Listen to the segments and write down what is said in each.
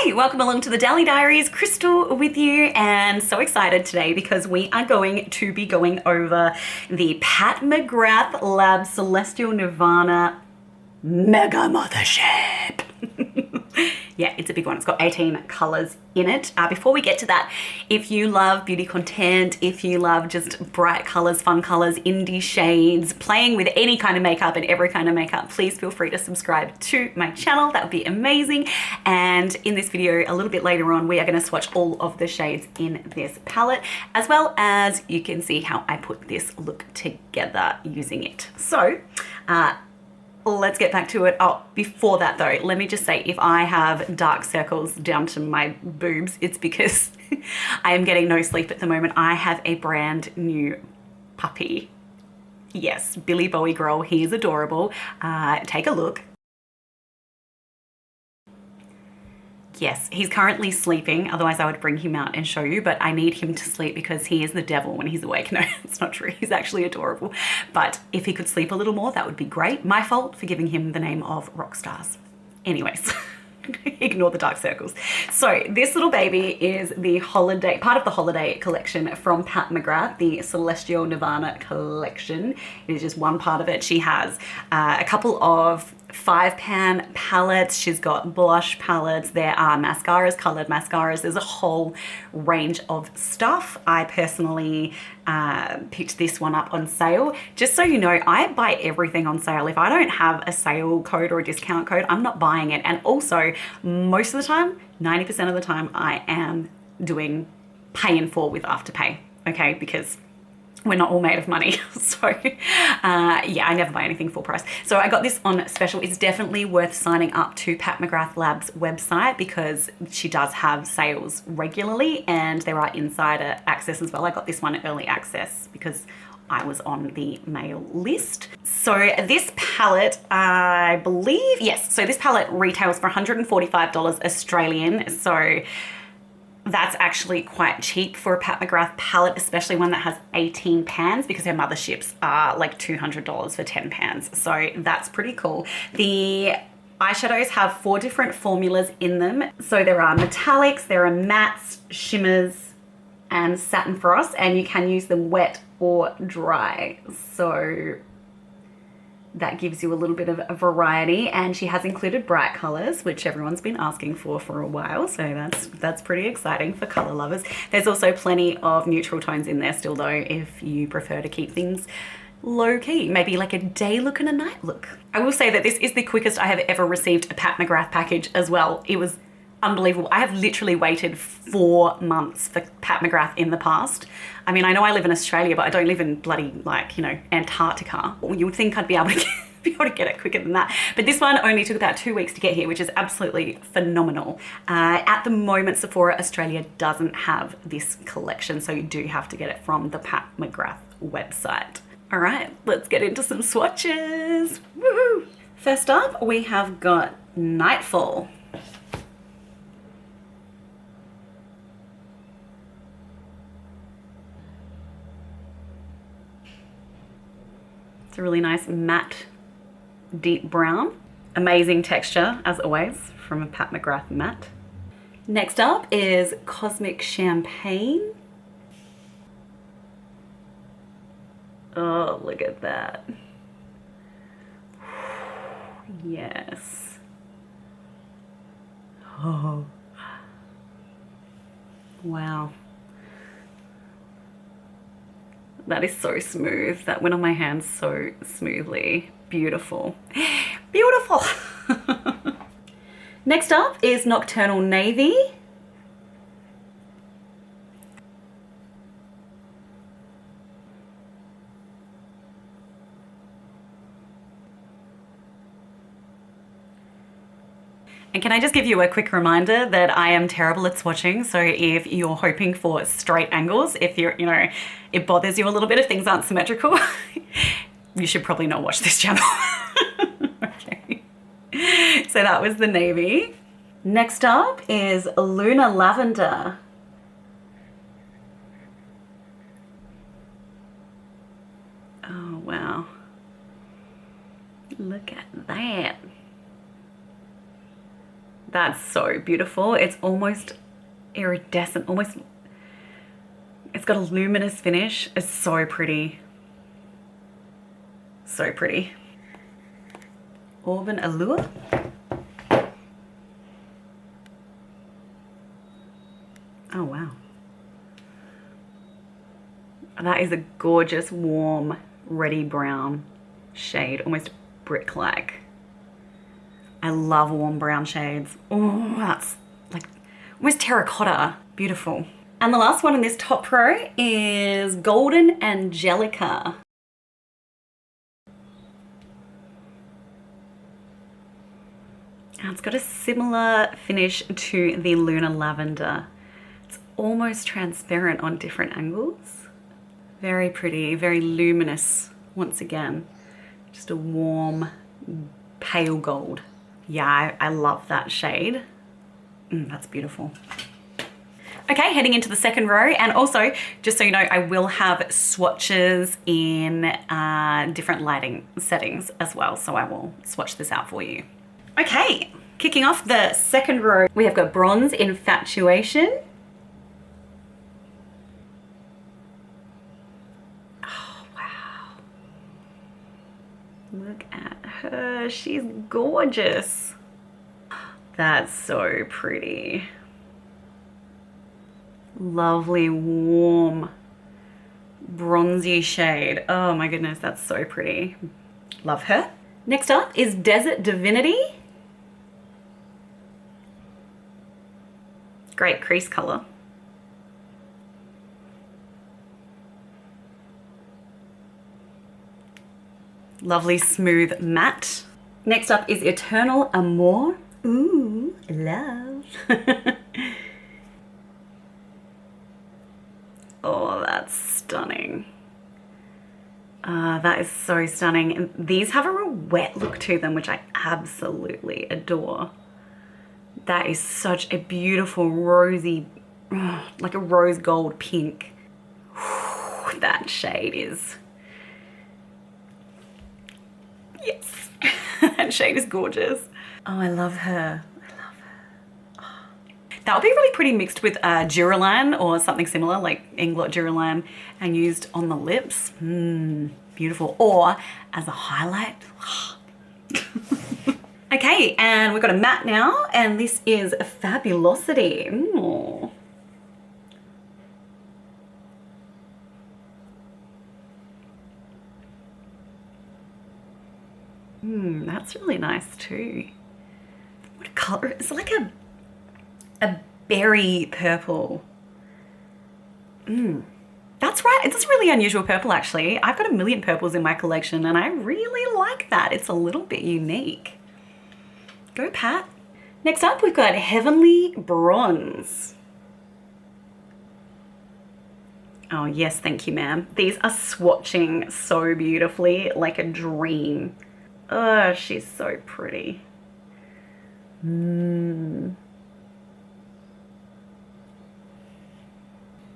Hey, welcome along to the Dally Diaries. Kristel with you, and so excited today because we are going to be going over the Pat McGrath Lab Celestial Nirvana Mega Mothership. Yeah, it's a big one. It's got 18 colors in it. Before we get to that, if you love beauty content, if you love just bright colors, fun colors, indie shades, playing with any kind of makeup and every kind of makeup, please feel free to subscribe to my channel. That would be amazing. And in this video, a little bit later on, we are going to swatch all of the shades in this palette, as well as you can see how I put this look together using it. So, let's get back to it. Oh, before that though, let me just say, if I have dark circles down to my boobs, it's because I am getting no sleep at the moment. I have a brand new puppy. Yes, Bowie Grohl. He is adorable. Take a look. Yes, he's currently sleeping, otherwise I would bring him out and show you, but I need him to sleep because he is the devil when he's awake. No, it's not true. He's actually adorable. But if he could sleep a little more, that would be great. My fault for giving him the name of rock stars. Anyways, ignore the dark circles. So this little baby is the holiday, part of the holiday collection from Pat McGrath, the Celestial Nirvana collection. It is just one part of it. She has a couple of 5-pan palettes. She's got blush palettes. There are mascaras, colored mascaras. There's a whole range of stuff. I personally picked this one up on sale. Just so you know, I buy everything on sale. If I don't have a sale code or a discount code, I'm not buying it. And also, most of the time, 90% of the time, I am doing pay in full with Afterpay, okay? Because we're not all made of money. So yeah, I never buy anything full price. So I got this on special. It's definitely worth signing up to Pat McGrath Lab's website because she does have sales regularly and there are insider access as well. I got this one early access because I was on the mail list. So this palette, I believe, yes, so this palette retails for $145 Australian. So that's actually quite cheap for a Pat McGrath palette, especially one that has 18 pans, because her Motherships are like $200 for 10 pans. So that's pretty cool. The eyeshadows have 4 different formulas in them. So there are metallics, there are mattes, shimmers, and satin frost, and you can use them wet or dry. So that gives you a little bit of a variety, and she has included bright colors, which everyone's been asking for a while, so that's pretty exciting for color lovers. There's also plenty of neutral tones in there still though, if you prefer to keep things low key, maybe like a day look and a night look. I will say that this is the quickest I have ever received a Pat McGrath package as well. It was unbelievable. I have literally waited 4 months for Pat McGrath in the past. I mean, I know I live in Australia, but I don't live in bloody, like, you know, Antarctica. You would think I'd be able to get it quicker than that. But this one only took about 2 weeks to get here, which is absolutely phenomenal. At the moment, Sephora Australia doesn't have this collection, so you do have to get it from the Pat McGrath website. All right, let's get into some swatches. Woohoo! First up, we have got Nightfall. It's a really nice matte, deep brown. Amazing texture, as always, from a Pat McGrath matte. Next up is Cosmic Champagne. Oh, look at that. Yes. Oh. Wow. That is so smooth. That went on my hands so smoothly. Beautiful. Beautiful. Next up is Nocturnal Navy. And can I just give you a quick reminder that I am terrible at swatching. So if you're hoping for straight angles, if you're, you know, it bothers you a little bit if things aren't symmetrical, you should probably not watch this channel. Okay. So that was the navy. Next up is Lunar Lavender. Oh, wow. Look at that. That's so beautiful. It's almost iridescent, almost, it's got a luminous finish. It's so pretty. So pretty. Auburn Allure. Oh, wow. That is a gorgeous, warm, reddy brown shade, almost brick-like. I love warm brown shades. Oh, that's like almost terracotta. Beautiful. And the last one in this top row is Golden Angelica. And it's got a similar finish to the Lunar Lavender. It's almost transparent on different angles. Very pretty, very luminous once again. Just a warm, pale gold. Yeah, I love that shade. That's beautiful. Okay, heading into the second row, and also, just so you know, I will have swatches in different lighting settings as well, so I will swatch this out for you. Okay, kicking off the second row, we have got Bronze Infatuation. Oh, wow. Look at her, she's gorgeous. That's so pretty. Lovely, warm, bronzy shade. Oh my goodness, that's so pretty. Love her. Next up is Desert Divinity. Great crease color. Lovely smooth matte. Next up is Eternal Amour. Ooh, love. Oh, that's stunning. That is so stunning. And these have a real wet look to them, which I absolutely adore. That is such a beautiful rosy, like a rose gold pink. Whew, that shade is, yes, that shade is gorgeous. Oh, I love her. That would be really pretty mixed with Duraline or something similar, like Inglot Duraline, and used on the lips. Beautiful. Or as a highlight. Okay, and we've got a matte now, and this is Fabulosity. Ooh. That's really nice too. What a color. It's like a berry purple. That's right. It's a really unusual purple, actually. I've got a million purples in my collection, and I really like that. It's a little bit unique. Go, Pat. Next up, we've got Heavenly Bronze. Oh, yes, thank you, ma'am. These are swatching so beautifully, like a dream. Oh, she's so pretty.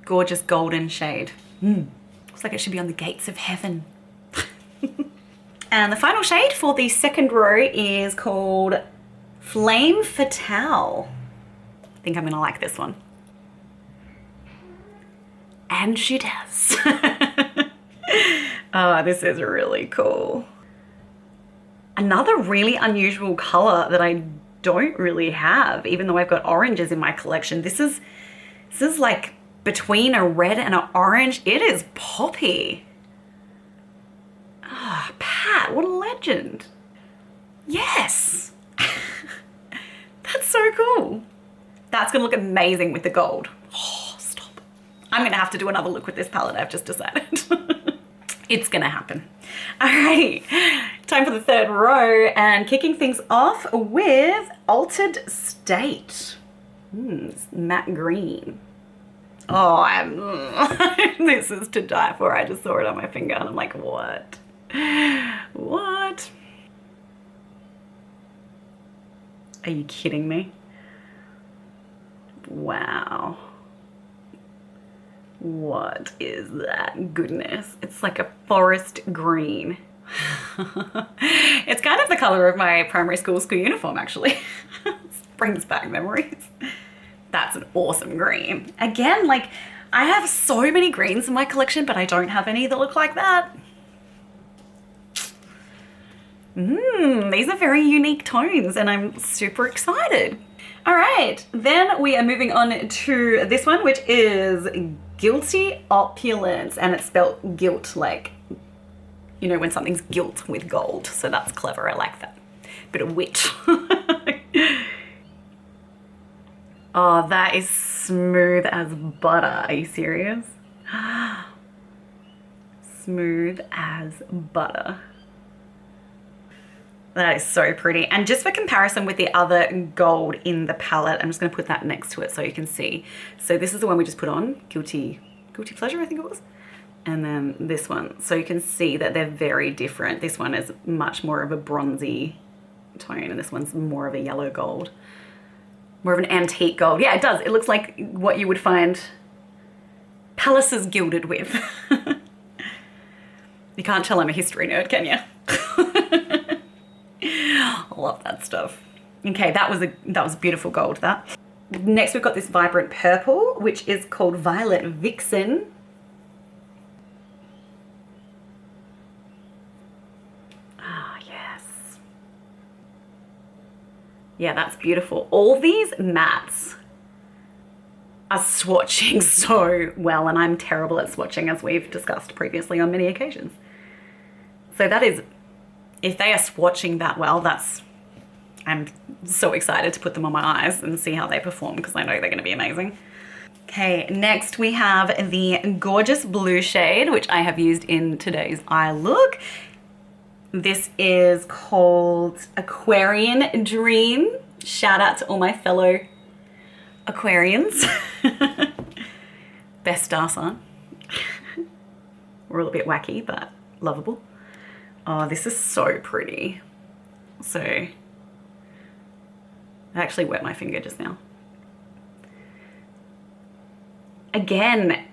Gorgeous golden shade. Looks like it should be on the gates of heaven. And the final shade for the second row is called Flame Fatale. I think I'm gonna like this one. And she does. Oh, this is really cool. Another really unusual color that I don't really have, even though I've got oranges in my collection. This is like between a red and an orange. It is poppy. Ah, Pat, what a legend. Yes. That's so cool. That's gonna look amazing with the gold. Oh, stop. I'm gonna have to do another look with this palette, I've just decided. It's gonna happen. Alrighty, time for the third row, and kicking things off with Altered State. It's matte green. Oh, this is to die for. I just saw it on my finger and I'm like, what? What? Are you kidding me? Wow. What is that goodness? It's like a forest green. It's kind of the color of my primary school uniform, actually. Brings back memories. That's an awesome green. Again, like, I have so many greens in my collection, but I don't have any that look like that. These are very unique tones and I'm super excited. All right, then we are moving on to this one, which is Guilty Opulence, and it's spelled guilt, like, you know, when something's gilt with gold. So that's clever, I like that. Bit of wit. Oh, that is smooth as butter. Are you serious? Smooth as butter. That is so pretty. And just for comparison with the other gold in the palette, I'm just gonna put that next to it so you can see. So this is the one we just put on, Guilty Pleasure, I think it was. And then this one. So you can see that they're very different. This one is much more of a bronzy tone and this one's more of a yellow gold. More of an antique gold. Yeah, it does. It looks like what you would find palaces gilded with. You can't tell I'm a history nerd, can you? I love that stuff. Okay, that was beautiful gold, that. Next we've got this vibrant purple, which is called Violet Vixen. Ah, yes. Yeah, that's beautiful. All these mattes are swatching so well, and I'm terrible at swatching, as we've discussed previously on many occasions. So that is, if they are swatching that well, I'm so excited to put them on my eyes and see how they perform because I know they're going to be amazing. Okay, next we have the gorgeous blue shade, which I have used in today's eye look. This is called Aquarian Dream. Shout out to all my fellow Aquarians. Best star sign. We're all a bit wacky, but lovable. Oh, this is so pretty. So, I actually wet my finger just now. Again,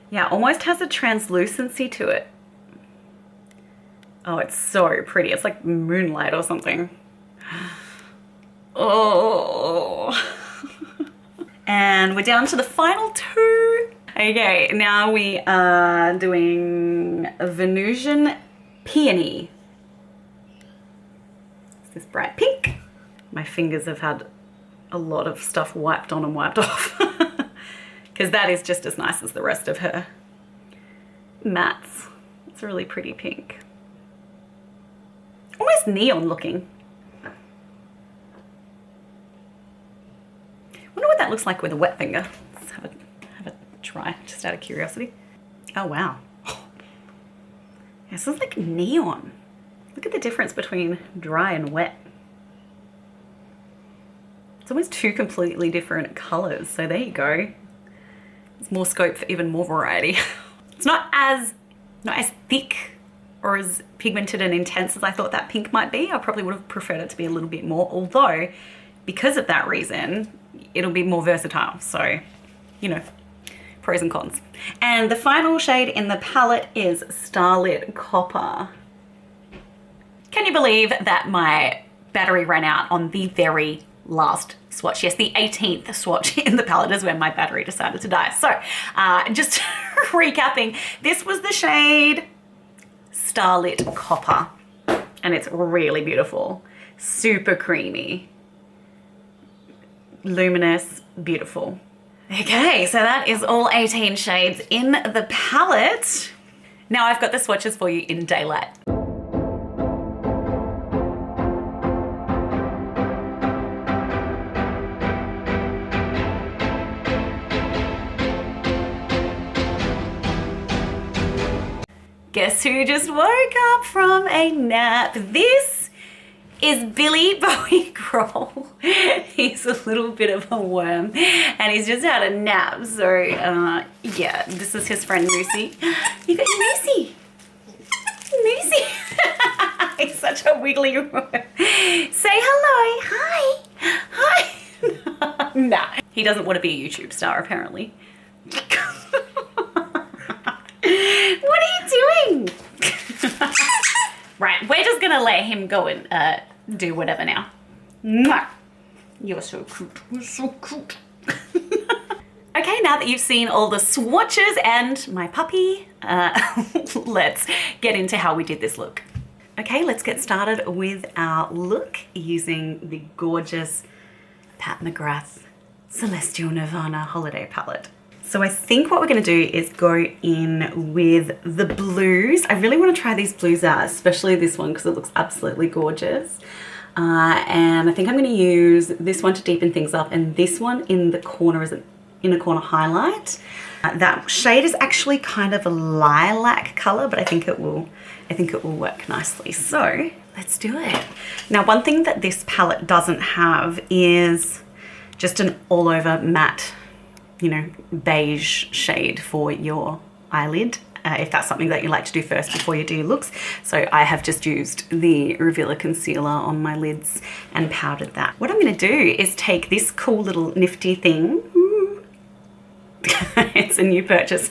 yeah, almost has a translucency to it. Oh, it's so pretty. It's like moonlight or something. Oh. And we're down to the final two. Okay, now we are doing Venusian Peony. It's this bright pink. My fingers have had a lot of stuff wiped on and wiped off because that is just as nice as the rest of her mattes. It's a really pretty pink. Almost neon looking. Wonder what that looks like with a wet finger. Let's have a try, just out of curiosity. Oh wow. This is like neon. Look at the difference between dry and wet. It's almost two completely different colors. So there you go. There's more scope for even more variety. It's not as thick or as pigmented and intense as I thought that pink might be. I probably would have preferred it to be a little bit more, although because of that reason, it'll be more versatile. So, you know, pros and cons. And the final shade in the palette is Starlit Copper. Can you believe that my battery ran out on the very last swatch? Yes, the 18th swatch in the palette is when my battery decided to die. So just recapping, this was the shade Starlit Copper, and it's really beautiful. Super creamy, luminous, beautiful. Okay, so that is all 18 shades in the palette. Now I've got the swatches for you in daylight. Guess who just woke up from a nap? This is Bowie Grohl. He's a little bit of a worm and he's just had a nap. So yeah, this is his friend Moosey. You got Moosey. Moosey. He's such a wiggly worm. Say hello. Hi. Hi. Nah, he doesn't want to be a YouTube star apparently. What are you doing? Right, we're just gonna let him go and do whatever now. Mwah. You're so cute. You're so cute. Okay, now that you've seen all the swatches and my puppy, let's get into how we did this look. Okay, let's get started with our look using the gorgeous Pat McGrath Celestial Nirvana Holiday Palette. So I think what we're going to do is go in with the blues. I really want to try these blues out, especially this one because it looks absolutely gorgeous. And I think I'm going to use this one to deepen things up and this one in the corner as an inner corner highlight. That shade is actually kind of a lilac color, but I think it will work nicely. So let's do it. Now, one thing that this palette doesn't have is just an all over matte, you know, beige shade for your eyelid. If that's something that you like to do first before you do your looks. So I have just used the Revealer Concealer on my lids and powdered that. What I'm going to do is take this cool little nifty thing. It's a new purchase.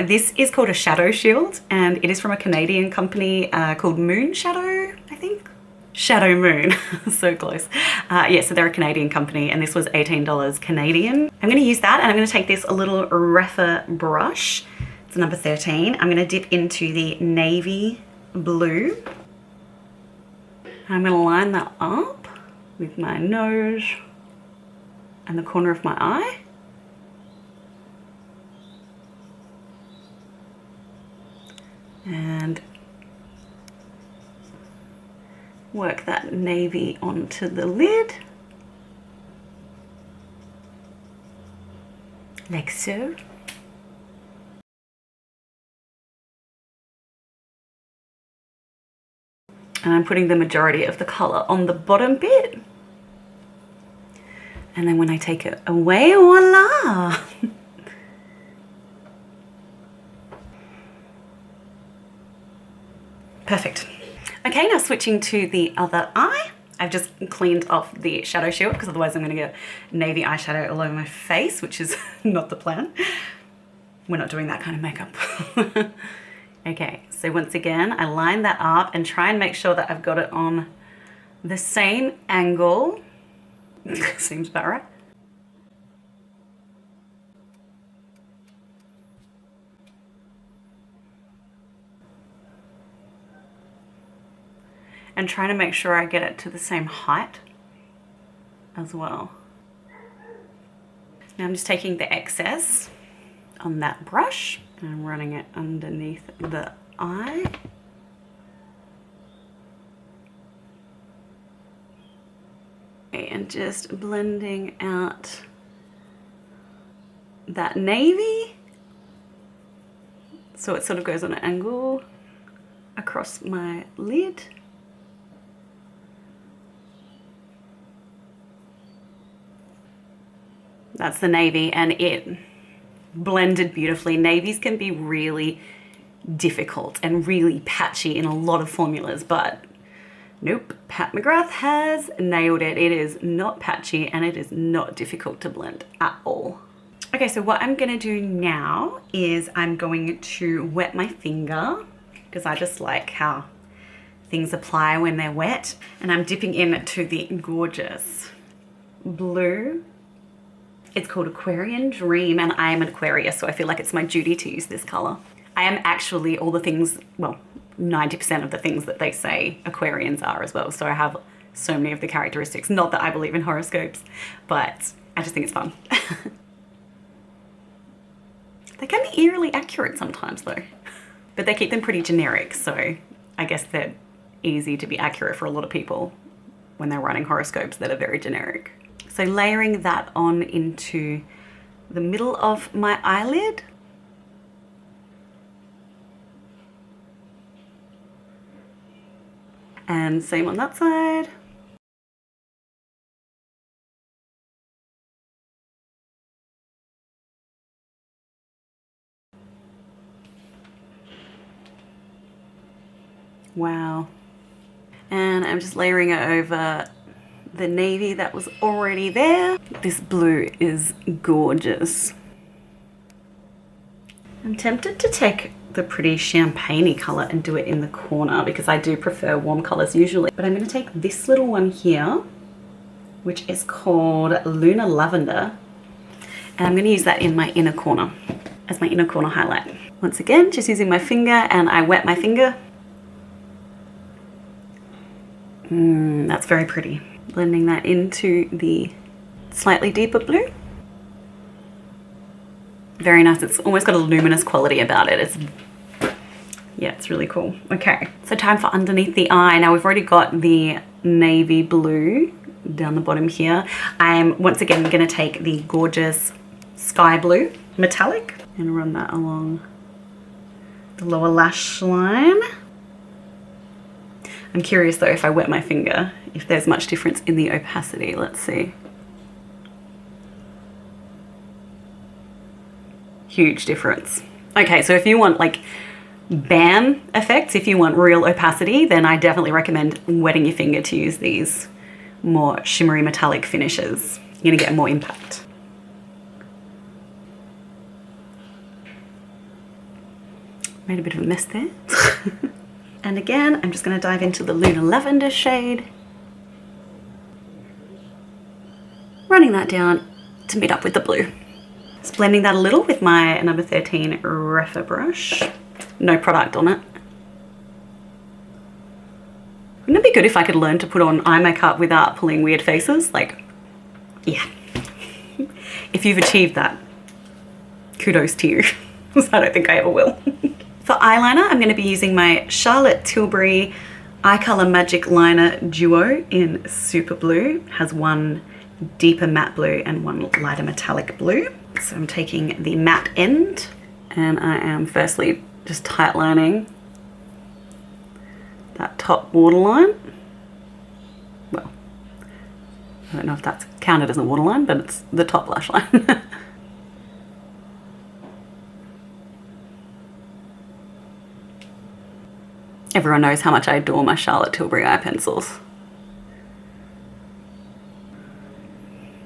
This is called a shadow shield and it is from a Canadian company called Moon Shadow, I think. Shadow Moon, so close. Yeah, so they're a Canadian company and this was $18 Canadian. I'm going to use that and I'm going to take this little Refa brush. It's number 13. I'm going to dip into the navy blue. I'm going to line that up with my nose and the corner of my eye. And work that navy onto the lid. Like so. And I'm putting the majority of the color on the bottom bit. And then when I take it away, voila! Perfect. Okay, now switching to the other eye. I've just cleaned off the shadow shield because otherwise I'm going to get navy eyeshadow all over my face, which is not the plan. We're not doing that kind of makeup. Okay, so once again, I line that up and try and make sure that I've got it on the same angle. Seems about right. And trying to make sure I get it to the same height as well. Now I'm just taking the excess on that brush and I'm running it underneath the eye. And just blending out that navy. So it sort of goes on an angle across my lid. That's the navy and it blended beautifully. Navies can be really difficult and really patchy in a lot of formulas, but nope, Pat McGrath has nailed it. It is not patchy and it is not difficult to blend at all. Okay, so what I'm gonna do now is I'm going to wet my finger because I just like how things apply when they're wet. And I'm dipping into the gorgeous blue. It's called Aquarian Dream and I am an Aquarius, so I feel like it's my duty to use this color. I am actually all the things, well, 90% of the things that they say Aquarians are as well. So I have so many of the characteristics. Not that I believe in horoscopes, but I just think it's fun. They can be eerily accurate sometimes though, but they keep them pretty generic. So I guess they're easy to be accurate for a lot of people when they're writing horoscopes that are very generic. So layering that on into the middle of my eyelid. And same on that side. Wow. And I'm just layering it over the navy that was already there. This blue is gorgeous. I'm tempted to take the pretty champagne-y color and do it in the corner because I do prefer warm colors usually. But I'm going to take this little one here which is called Lunar Lavender. And I'm going to use that in my inner corner as my inner corner highlight. Once again, just using my finger, and I wet my finger. That's very pretty. Blending that into the slightly deeper blue. Very nice. It's almost got a luminous quality about it. Yeah, it's really cool. Okay, so time for underneath the eye. Now we've already got the navy blue down the bottom here. I'm once again going to take the gorgeous sky blue metallic and run that along the lower lash line. I'm curious though, if I wet my finger, if there's much difference in the opacity. Let's see. Huge difference. Okay, so if you want like bam effects, if you want real opacity, then I definitely recommend wetting your finger to use these more shimmery metallic finishes. You're gonna get more impact. Made a bit of a mess there. And again, I'm just gonna dive into the Lunar Lavender shade. Running that down to meet up with the blue. Just blending that a little with my number 13 Refa brush. No product on it. Wouldn't it be good if I could learn to put on eye makeup without pulling weird faces? Like, yeah. If you've achieved that, kudos to you. I don't think I ever will. For eyeliner, I'm going to be using my Charlotte Tilbury Eye Color Magic Liner Duo in Super Blue. It has one deeper matte blue and one lighter metallic blue. So I'm taking the matte end, and I am firstly just tight lining that top waterline. Well, I don't know if that's counted as a waterline, but it's the top lash line. Everyone knows how much I adore my Charlotte Tilbury eye pencils.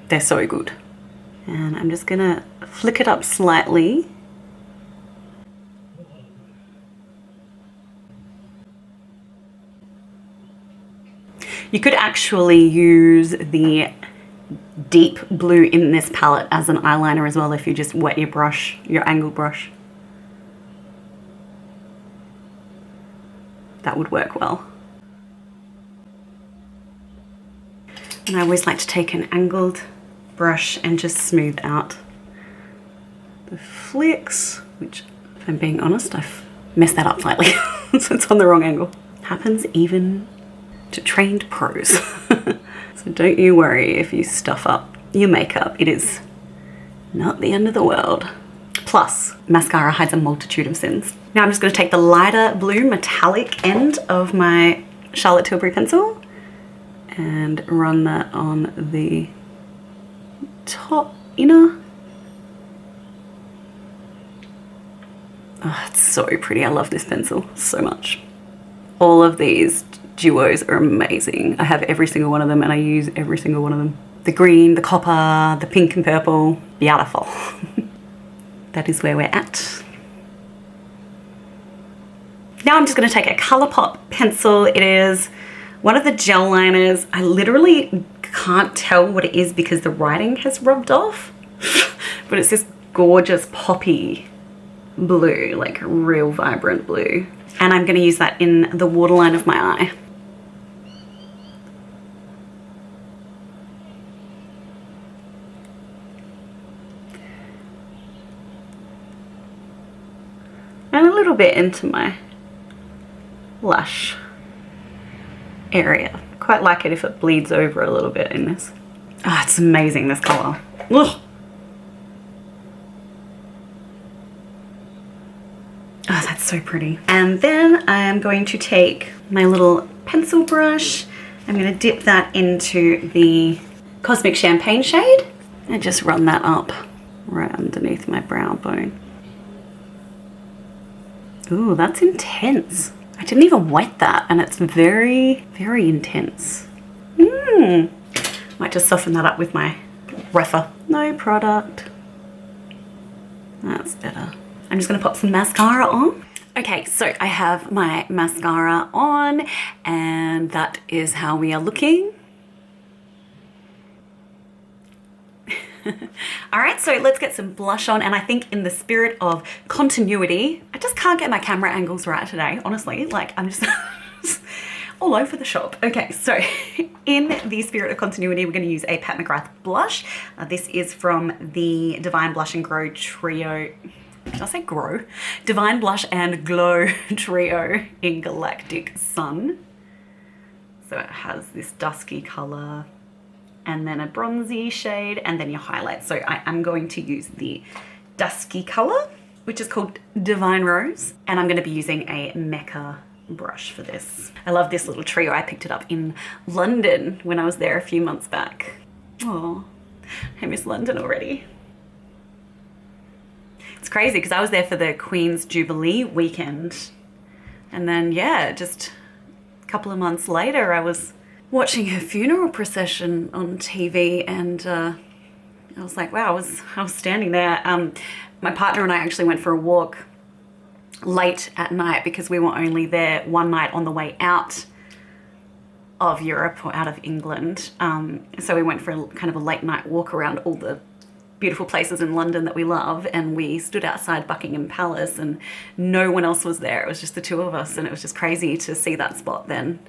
They're so good. And I'm just gonna flick it up slightly. You could actually use the deep blue in this palette as an eyeliner as well if you just wet your brush, your angled brush. That would work well. And I always like to take an angled brush and just smooth out the flicks, which, if I'm being honest, I've messed that up slightly. So it's on the wrong angle. Happens even to trained pros. So don't you worry if you stuff up your makeup. It is not the end of the world. Plus, mascara hides a multitude of sins. Now I'm just going to take the lighter blue metallic end of my Charlotte Tilbury pencil and run that on the top inner. Oh, it's so pretty. I love this pencil so much. All of these duos are amazing. I have every single one of them and I use every single one of them. The green, the copper, the pink and purple. Beautiful. That is where we're at. Now I'm just going to take a ColourPop pencil. It is one of the gel liners. I literally can't tell what it is because the writing has rubbed off. But it's this gorgeous poppy blue, like real vibrant blue. And I'm going to use that in the waterline of my eye. And a little bit into my lash area. Quite like it if it bleeds over a little bit in this. Ah, it's amazing, this color. Ugh. Oh, that's so pretty. And then I am going to take my little pencil brush. I'm going to dip that into the Cosmic Champagne shade and just run that up right underneath my brow bone. Ooh, that's intense. I didn't even wet that and it's very, very intense. Might just soften that up with my Refa. No product. That's better. I'm just gonna pop some mascara on. Okay, so I have my mascara on and that is how we are looking. All right, so let's get some blush on. And I think in the spirit of continuity, I just can't get my camera angles right today, honestly. Like I'm just all over the shop. Okay, so in the spirit of continuity, we're going to use a Pat McGrath blush. This is from the Divine Blush and Grow Trio. Did I say grow? Divine Blush and Glow Trio in Galactic Sun. So it has this dusky color and then a bronzy shade and then your highlight. So I am going to use the dusky color, which is called Divine Rose. And I'm going to be using a Mecca brush for this. I love this little trio. I picked it up in London when I was there a few months back. Oh, I miss London already. It's crazy because I was there for the Queen's Jubilee weekend. And then, yeah, just a couple of months later, I was watching her funeral procession on TV and I was like, wow, I was standing there. My partner and I actually went for a walk late at night because we were only there one night on the way out of Europe or out of England. So we went for a kind of a late night walk around all the beautiful places in London that we love, and we stood outside Buckingham Palace and no one else was there. It was just the two of us, and it was just crazy to see that spot then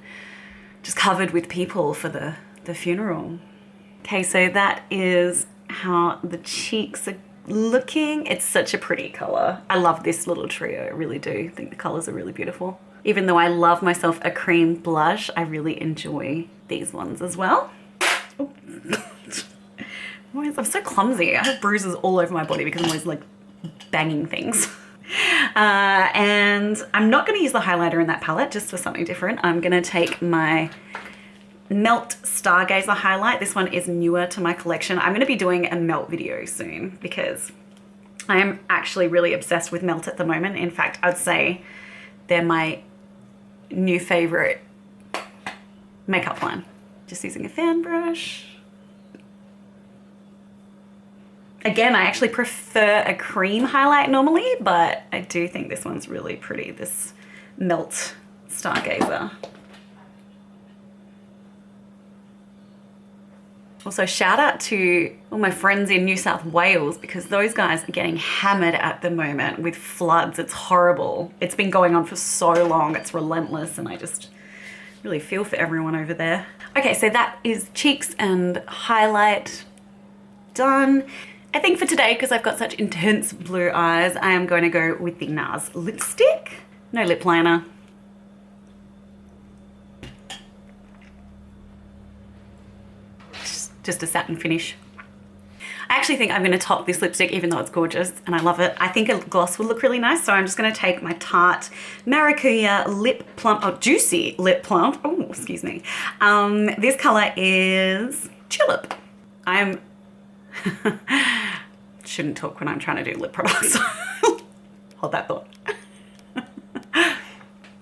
just covered with people for the funeral. Okay, so that is how the cheeks are looking. It's such a pretty color. I love this little trio, I really do. I think the colors are really beautiful. Even though I love myself a cream blush, I really enjoy these ones as well. Oh. I'm so clumsy. I have bruises all over my body because I'm always like banging things. And I'm not going to use the highlighter in that palette, just for something different. I'm going to take my Melt Stargazer highlight. This one is newer to my collection. I'm going to be doing a Melt video soon because I am actually really obsessed with Melt at the moment. In fact, I'd say they're my new favorite makeup line. Just using a fan brush. Again, I actually prefer a cream highlight normally, but I do think this one's really pretty, this Melt Stargazer. Also, shout out to all my friends in New South Wales because those guys are getting hammered at the moment with floods. It's horrible. It's been going on for so long. It's relentless, and I just really feel for everyone over there. Okay, so that is cheeks and highlight done. I think for today, because I've got such intense blue eyes, I am going to go with the NARS lipstick. No lip liner. Just a satin finish. I actually think I'm going to top this lipstick even though it's gorgeous and I love it. I think a gloss would look really nice, so I'm just going to take my Tarte Maracuja Lip Plump, oh, Juicy Lip Plump. Oh, excuse me. This color is Tulip. I'm... Shouldn't talk when I'm trying to do lip products. Hold that thought.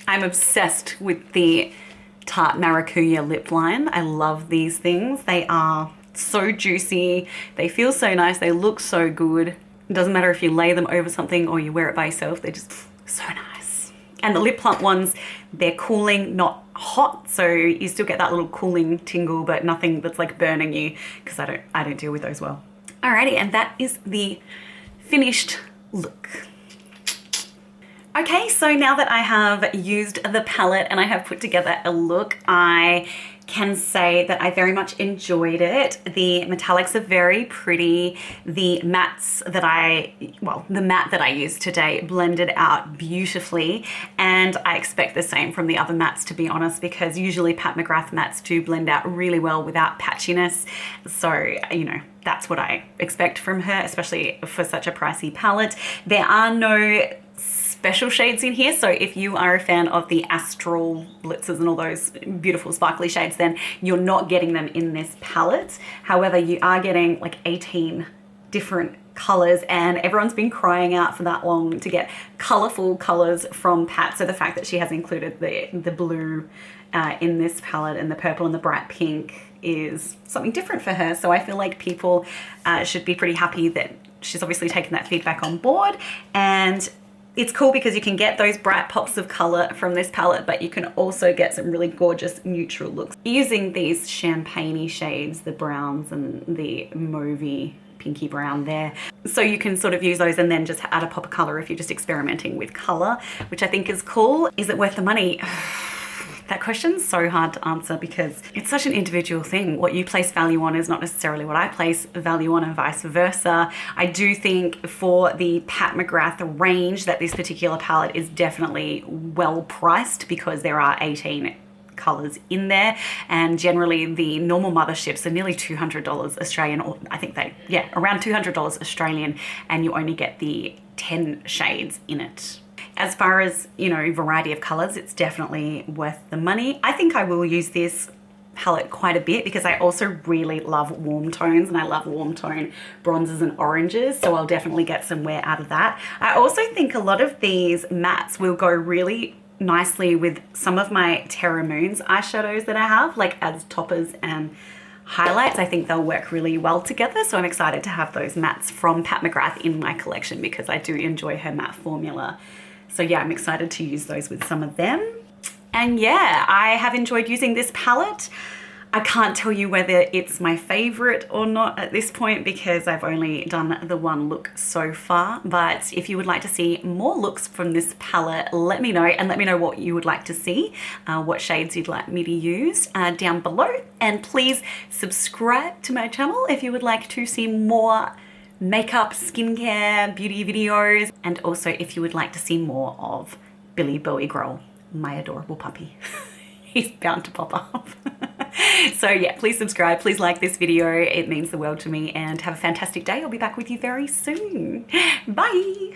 I'm obsessed with the Tarte Maracuja lip line. I love these things. They are so juicy. They feel so nice. They look so good. It doesn't matter if you lay them over something or you wear it by yourself. They're just so nice. And the lip plump ones, they're cooling, not hot. So you still get that little cooling tingle, but nothing that's like burning you because I don't deal with those well. Alrighty, and that is the finished look. Okay, so now that I have used the palette and I have put together a look, I can say that I very much enjoyed it. The metallics are very pretty. The mattes that the matte that I used today blended out beautifully, and I expect the same from the other mattes, to be honest, because usually Pat McGrath mattes do blend out really well without patchiness. So, you know, that's what I expect from her, especially for such a pricey palette. There are no special shades in here, so if you are a fan of the Astral blitzes and all those beautiful sparkly shades, then you're not getting them in this palette. However, you are getting like 18 different colors, and everyone's been crying out for that long to get colorful colors from Pat. So the fact that she has included the blue in this palette and the purple and the bright pink is something different for her. So I feel like people should be pretty happy that she's obviously taken that feedback on board. And it's cool because you can get those bright pops of color from this palette, but you can also get some really gorgeous neutral looks using these champagne-y shades, the browns and the mauvey pinky brown there. So you can sort of use those and then just add a pop of color if you're just experimenting with color, which I think is cool. Is it worth the money? That question's so hard to answer because it's such an individual thing. What you place value on is not necessarily what I place value on, and vice versa. I do think for the Pat McGrath range that this particular palette is definitely well priced because there are 18 colors in there, and generally the normal Motherships are nearly $200 Australian, or I think around $200 Australian, and you only get the 10 shades in it. As far as, you know, variety of colors, it's definitely worth the money. I think I will use this palette quite a bit because I also really love warm tones, and I love warm tone bronzes and oranges, so I'll definitely get some wear out of that. I also think a lot of these mattes will go really nicely with some of my Terra Moons eyeshadows that I have, like as toppers and highlights. I think they'll work really well together, so I'm excited to have those mattes from Pat McGrath in my collection because I do enjoy her matte formula. So yeah, I'm excited to use those with some of them. And yeah, I have enjoyed using this palette. I can't tell you whether it's my favorite or not at this point because I've only done the one look so far. But if you would like to see more looks from this palette, let me know, and let me know what you would like to see, what shades you'd like me to use down below. And please subscribe to my channel if you would like to see more makeup, skincare, beauty videos, and also if you would like to see more of Bowie Grohl, my adorable puppy. He's bound to pop up. So yeah, please subscribe, please like this video. It means the world to me, and have a fantastic day. I'll be back with you very soon. Bye.